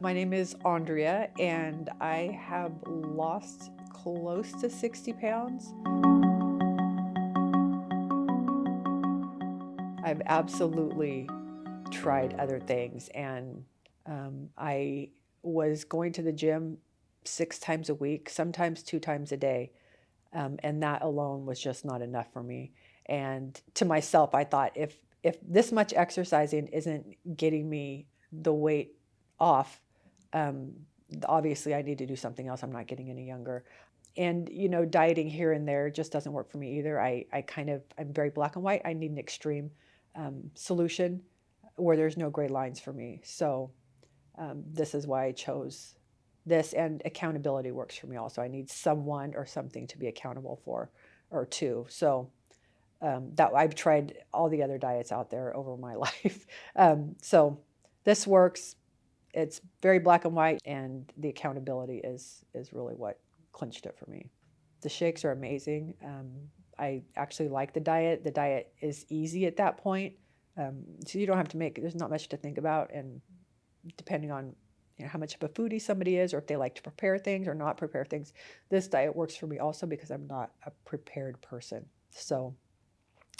My name is Andrea, and I have lost close to 60 pounds. I've absolutely tried other things, and I was going to the gym 6 times a week, sometimes 2 times a day, and that alone was just not enough for me. And to myself, I thought if this much exercising isn't getting me the weight off, um, obviously I need to do something else. I'm not getting any younger. And dieting here and there just doesn't work for me either. I'm very black and white. I need an extreme solution where there's no gray lines for me. So this is why I chose this, and accountability works for me also. I need someone or something to be accountable for or to. So that I've tried all the other diets out there over my life. So this works. It's very black and white, and the accountability is really what clinched it for me. The shakes are amazing. I actually like the diet. The diet is easy at that point, so you don't have to there's not much to think about, and depending on how much of a foodie somebody is, or if they like to prepare things or not prepare things, this diet works for me also because I'm not a prepared person. So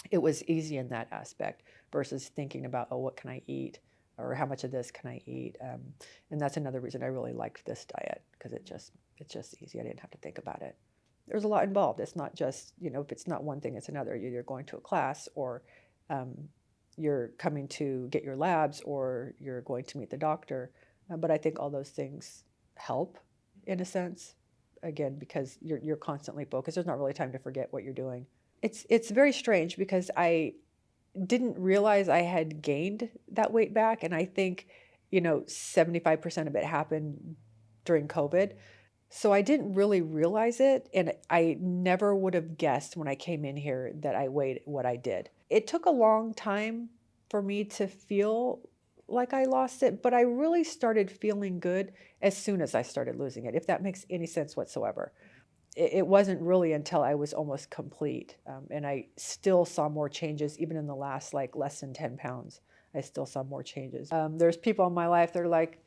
it was easy in that aspect versus thinking about, oh, what can I eat? Or how much of this can I eat? And that's another reason I really liked this diet, because it's just easy. I didn't have to think about it. There's a lot involved. It's not just, if it's not one thing, it's another. You're going to a class, or you're coming to get your labs, or you're going to meet the doctor. But I think all those things help in a sense, again, because you're constantly focused. There's not really time to forget what you're doing. It's very strange because I didn't realize I had gained that weight back. And I think, 75% of it happened during COVID. So I didn't really realize it. And I never would have guessed when I came in here that I weighed what I did. It took a long time for me to feel like I lost it, but I really started feeling good as soon as I started losing it, if that makes any sense whatsoever. It wasn't really until I was almost complete. And I still saw more changes, even in the last less than 10 pounds. I still saw more changes. There's people in my life that are like,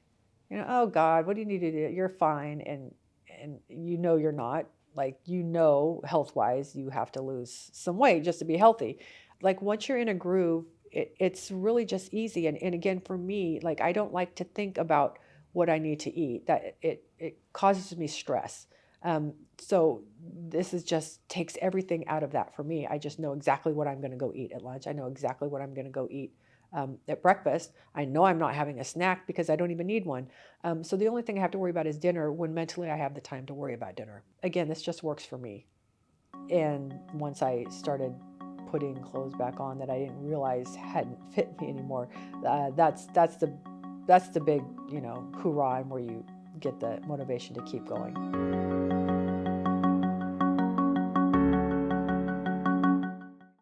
oh God, what do you need to do? You're fine. And you're not. Health-wise, you have to lose some weight just to be healthy. Like once you're in a groove, it's really just easy. And again, for me, I don't like to think about what I need to eat. That it causes me stress. So this just takes everything out of that for me. I just know exactly what I'm going to go eat at lunch. I know exactly what I'm going to go eat at breakfast. I know I'm not having a snack because I don't even need one. So the only thing I have to worry about is dinner, when mentally I have the time to worry about dinner. Again, this just works for me. And once I started putting clothes back on that I didn't realize hadn't fit me anymore, that's the big, hoorah, and where you get the motivation to keep going.